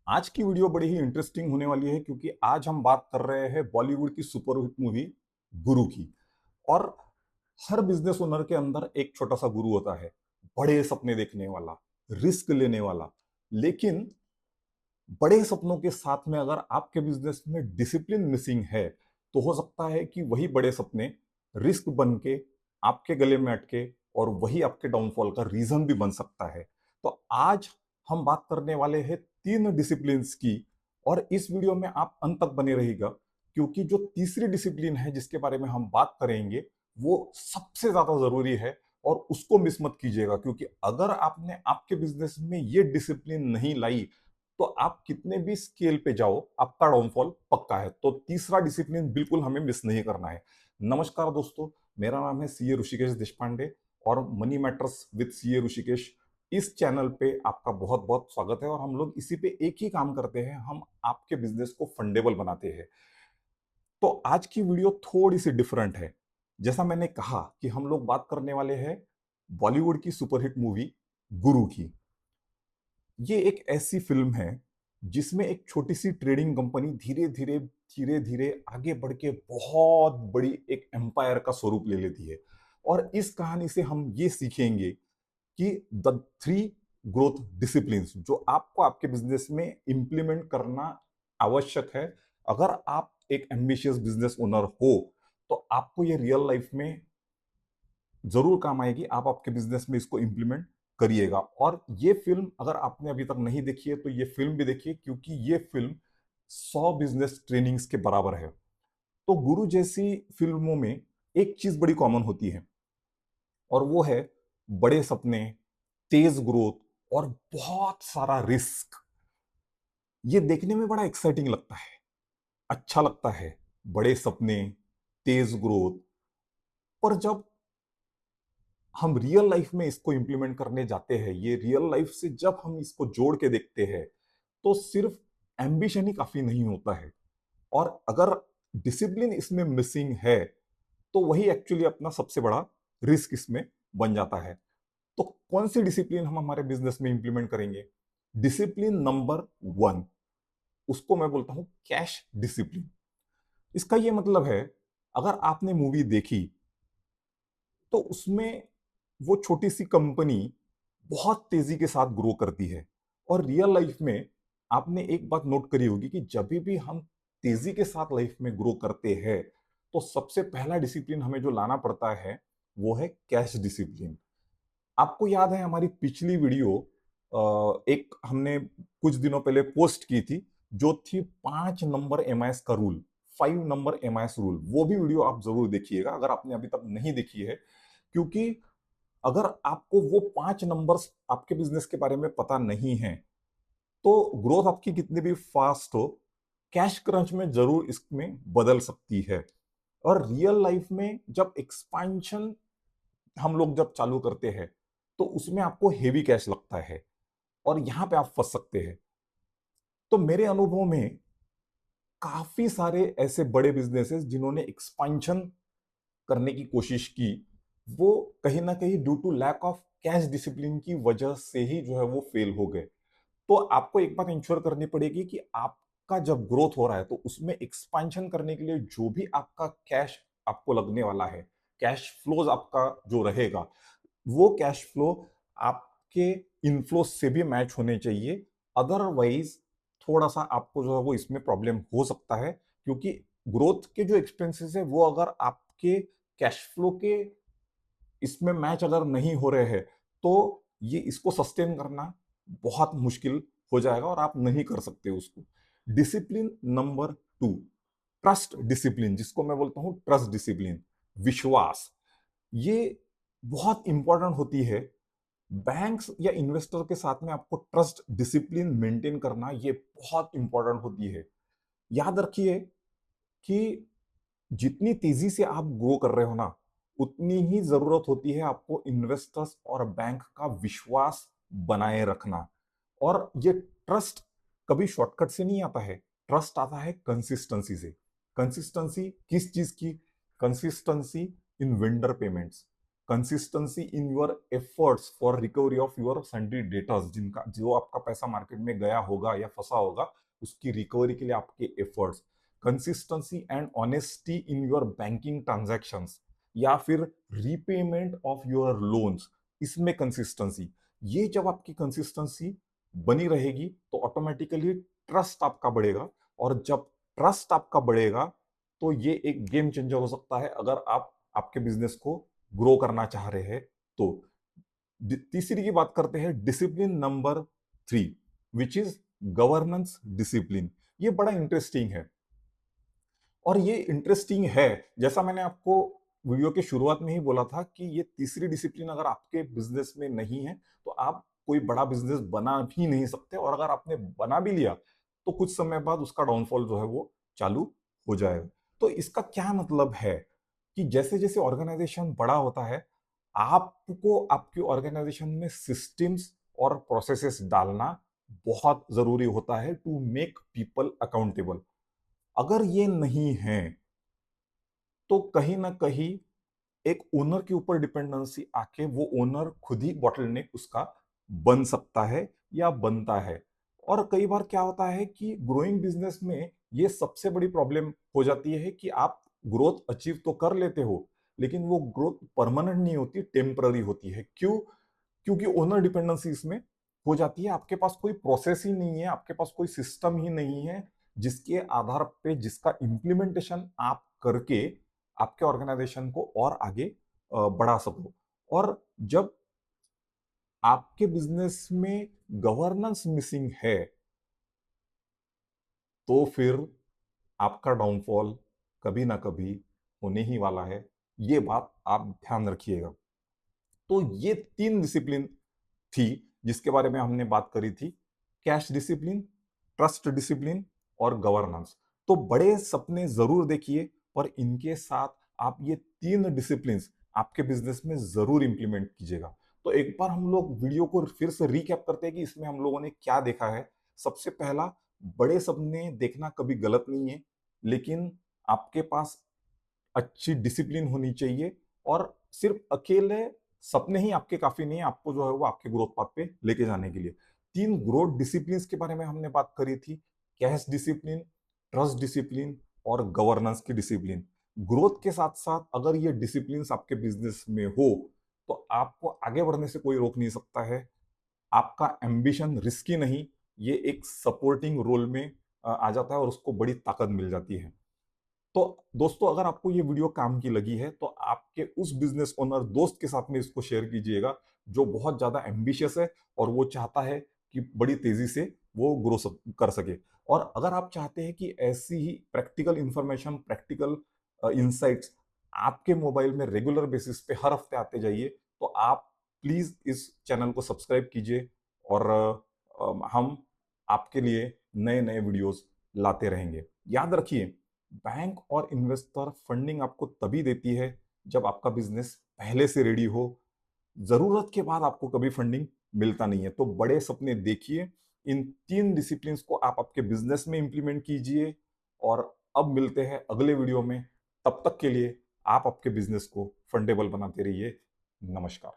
आज की वीडियो बड़ी ही इंटरेस्टिंग होने वाली है क्योंकि आज हम बात कर रहे हैं बॉलीवुड की सुपरहिट मूवी गुरु की। और हर बिजनेस ओनर के अंदर एक छोटा सा गुरु होता है, बड़े सपने देखने वाला, रिस्क लेने वाला। लेकिन बड़े सपनों के साथ में अगर आपके बिजनेस में डिसिप्लिन मिसिंग है तो हो सकता है कि वही बड़े सपने रिस्क बन के आपके गले में अटके और वही आपके डाउनफॉल का रीजन भी बन सकता है। तो आज हम बात करने वाले हैं तीन डिसिप्लिन की। और इस वीडियो में आप अंत तक बने रहिएगा क्योंकि जो तीसरी डिसिप्लिन है जिसके बारे में हम बात करेंगे वो सबसे ज्यादा जरूरी है। और उसको मिस मत कीजिएगा क्योंकि अगर आपने आपके बिजनेस में ये डिसिप्लिन नहीं लाई तो आप कितने भी स्केल पे जाओ आपका डाउनफॉल पक्का है। तो तीसरा डिसिप्लिन बिल्कुल हमें मिस नहीं करना है। नमस्कार दोस्तों, मेरा नाम है सीए ऋषिकेश देशपांडे और money matters with CA Rishikesh इस चैनल पे आपका बहुत बहुत स्वागत है। और हम लोग इसी पे एक ही काम करते हैं, हम आपके बिजनेस को फंडेबल बनाते हैं। तो आज की वीडियो थोड़ी सी डिफरेंट है। जैसा मैंने कहा कि हम लोग बात करने वाले हैं बॉलीवुड की सुपरहिट मूवी गुरु की। ये एक ऐसी फिल्म है जिसमें एक छोटी सी ट्रेडिंग कंपनी धीरे धीरे आगे बढ़ के बहुत बड़ी एक एम्पायर का स्वरूप ले लेती है। और इस कहानी से हम ये सीखेंगे कि द थ्री ग्रोथ डिसिप्लिन जो आपको आपके बिजनेस में इंप्लीमेंट करना आवश्यक है। अगर आप एक एम्बिशियस बिजनेस ओनर हो तो आपको ये रियल लाइफ में जरूर काम आएगी। आप आपके बिजनेस में इसको इंप्लीमेंट करिएगा। और ये फिल्म अगर आपने अभी तक नहीं देखी है तो ये फिल्म भी देखिए क्योंकि ये फिल्म 100 बिजनेस ट्रेनिंग्स के बराबर है। तो गुरु जैसी फिल्मों में एक चीज बड़ी कॉमन होती है और वो है बड़े सपने, तेज ग्रोथ और बहुत सारा रिस्क। ये देखने में बड़ा एक्साइटिंग लगता है, अच्छा लगता है, बड़े सपने, तेज ग्रोथ। पर जब हम रियल लाइफ में इसको इंप्लीमेंट करने जाते हैं, ये रियल लाइफ से जब हम इसको जोड़ के देखते हैं तो सिर्फ एम्बिशन ही काफी नहीं होता है। और अगर डिसिप्लिन इसमें मिसिंग है तो वही एक्चुअली अपना सबसे बड़ा रिस्क इसमें बन जाता है। तो कौन सी डिसिप्लिन हम हमारे बिजनेस में इंप्लीमेंट करेंगे? डिसिप्लिन नंबर 1, उसको मैं बोलता हूं कैश डिसिप्लिन। इसका ये मतलब है, अगर आपने मूवी देखी तो उसमें वो छोटी सी कंपनी बहुत तेजी के साथ ग्रो करती है। और रियल लाइफ में आपने एक बात नोट करी होगी कि जब भी हम तेजी के साथ लाइफ में ग्रो करते हैं तो सबसे पहला डिसिप्लिन हमें जो लाना पड़ता है वो है कैश डिसिप्लिन। आपको याद है हमारी पिछली वीडियो एक हमने कुछ दिनों पहले पोस्ट की थी जो थी 5 नंबर एमआईएस का रूल, 5 नंबर एमआईएस रूल। वो भी वीडियो आप जरूर देखिएगा अगर आपने अभी तक नहीं देखी है। क्योंकि अगर आपको वो 5 नंबर्स आपके बिजनेस के बारे में पता नहीं है तो ग्रोथ आपकी कितनी भी फास्ट हो, कैश क्रंच में जरूर इसमें बदल सकती है। और रियल लाइफ में जब एक्सपांशन हम लोग जब चालू करते हैं तो उसमें आपको हेवी कैश लगता है और यहां पे आप फंस सकते हैं। तो मेरे अनुभव में काफी सारे ऐसे बड़े बिजनेसेस जिन्होंने एक्सपांशन करने की कोशिश की, वो कहीं ना कहीं due to lack of cash discipline की वजह से ही जो है वो फेल हो गए। तो आपको एक बात इंश्योर करनी पड़ेगी कि आपका जब ग्रोथ हो रहा है तो उसमें एक्सपांशन करने के लिए जो भी आपका कैश आपको लगने वाला है, कैश फ्लोज आपका जो रहेगा, वो कैश फ्लो आपके इनफ्लो से भी मैच होने चाहिए। अदरवाइज थोड़ा सा आपको जो है वो इसमें प्रॉब्लम हो सकता है क्योंकि ग्रोथ के जो एक्सपेंसेस है वो अगर आपके कैश फ्लो के इसमें मैच अगर नहीं हो रहे हैं तो ये इसको सस्टेन करना बहुत मुश्किल हो जाएगा और आप नहीं कर सकते उसको। डिसिप्लिन नंबर 2, ट्रस्ट डिसिप्लिन, जिसको मैं बोलता हूं ट्रस्ट डिसिप्लिन, विश्वास। ये बहुत इंपॉर्टेंट होती है। बैंक्स या इन्वेस्टर के साथ में आपको ट्रस्ट डिसिप्लिन मेंटेन करना ये बहुत इंपॉर्टेंट होती है। याद रखिए कि जितनी तेजी से आप ग्रो कर रहे हो ना उतनी ही जरूरत होती है आपको इन्वेस्टर्स और बैंक का विश्वास बनाए रखना। और ये ट्रस्ट कभी शॉर्टकट से नहीं आता है, ट्रस्ट आता है कंसिस्टेंसी से। कंसिस्टेंसी किस चीज की? Consistency in vendor payments. Consistency in your efforts for recovery of your sundry debtors, जिनका जो आपका पैसा मार्केट में गया होगा या फंसा होगा उसकी रिकवरी के लिए आपके efforts, consistency and honesty in your banking transactions, या फिर रीपेमेंट ऑफ योर लोन्स, इसमें कंसिस्टेंसी। ये जब आपकी कंसिस्टेंसी बनी रहेगी तो ऑटोमेटिकली ट्रस्ट आपका बढ़ेगा, और जब ट्रस्ट आपका बढ़ेगा तो ये एक गेम चेंजर हो सकता है अगर आप आपके बिजनेस को ग्रो करना चाह रहे हैं तो। तीसरी की बात करते हैं, discipline number 3, which is governance discipline. ये बड़ा इंटरेस्टिंग है, और ये इंटरेस्टिंग है जैसा मैंने आपको वीडियो के शुरुआत में ही बोला था कि ये तीसरी डिसिप्लिन अगर आपके बिजनेस में नहीं है तो आप कोई बड़ा बिजनेस बना भी नहीं सकते, और अगर आपने बना भी लिया तो कुछ समय बाद उसका डाउनफॉल जो है वो चालू हो जाएगा। तो इसका क्या मतलब है कि जैसे जैसे ऑर्गेनाइजेशन बड़ा होता है, आपको आपकी ऑर्गेनाइजेशन में सिस्टम्स और प्रोसेसेस डालना बहुत जरूरी होता है टू मेक पीपल अकाउंटेबल। अगर ये नहीं है तो कहीं ना कहीं एक ओनर के ऊपर डिपेंडेंसी आके वो ओनर खुद ही बॉटलनेक उसका बन सकता है या बनता है। और कई बार क्या होता है कि ग्रोइंग बिजनेस में ये सबसे बड़ी प्रॉब्लम हो जाती है कि आप ग्रोथ अचीव तो कर लेते हो लेकिन वो ग्रोथ परमानेंट नहीं होती, टेम्पररी होती है। क्यों? क्योंकि ओनर डिपेंडेंसी इसमें हो जाती है। आपके पास कोई प्रोसेस ही नहीं है, आपके पास कोई सिस्टम ही नहीं है जिसके आधार पे जिसका इम्प्लीमेंटेशन आप करके आपके ऑर्गेनाइजेशन को और आगे बढ़ा सको। और जब आपके बिजनेस में गवर्नेंस मिसिंग है तो फिर आपका डाउनफॉल कभी ना कभी होने ही वाला है। ये बात आप ध्यान रखिएगा। तो ये 3 डिसिप्लिन थी जिसके बारे में हमने बात करी थी, कैश डिसिप्लिन, ट्रस्ट डिसिप्लिन और गवर्नेंस। तो बड़े सपने जरूर देखिए, पर इनके साथ आप ये 3 डिसिप्लिन आपके बिजनेस में जरूर इंप्लीमेंट कीजिएगा। तो एक बार हम लोग वीडियो को फिर से रिकैप करते हैं कि इसमें हम लोगों ने क्या देखा है। सबसे पहला, बड़े सपने देखना कभी गलत नहीं है, लेकिन आपके पास अच्छी डिसिप्लिन होनी चाहिए, और सिर्फ अकेले सपने ही आपके काफी नहीं है, आपको जो है वो आपके ग्रोथ पाथ पे लेके जाने के लिए। 3 ग्रोथ डिसिप्लिन के बारे में हमने बात करी थी, कैश डिसिप्लिन, ट्रस्ट डिसिप्लिन और गवर्नेंस की डिसिप्लिन। ग्रोथ के साथ साथ अगर ये डिसिप्लिन आपके बिजनेस में हो तो आपको आगे बढ़ने से कोई रोक नहीं सकता है। आपका एम्बिशन रिस्की नहीं, ये एक सपोर्टिंग रोल में आ जाता है और उसको बड़ी ताकत मिल जाती है। तो दोस्तों, अगर आपको ये वीडियो काम की लगी है तो आपके उस बिजनेस ओनर दोस्त के साथ में इसको शेयर कीजिएगा जो बहुत ज्यादा एम्बिशियस है और वो चाहता है कि बड़ी तेजी से वो ग्रो कर सके। और अगर आप चाहते हैं कि ऐसी ही प्रैक्टिकल इंफॉर्मेशन, प्रैक्टिकल इंसाइट्स आपके मोबाइल में रेगुलर बेसिस पे हर हफ्ते आते जाइए, तो आप प्लीज इस चैनल को सब्सक्राइब कीजिए, और हम आपके लिए नए नए वीडियोस लाते रहेंगे। याद रखिए, बैंक और इन्वेस्टर फंडिंग आपको तभी देती है जब आपका बिजनेस पहले से रेडी हो। जरूरत के बाद आपको कभी फंडिंग मिलता नहीं है। तो बड़े सपने देखिए, इन 3 डिसिप्लिन को आप आपके बिजनेस में इंप्लीमेंट कीजिए, और अब मिलते हैं अगले वीडियो में। तब तक के लिए आप आपके बिजनेस को फंडेबल बनाते रहिए। नमस्कार।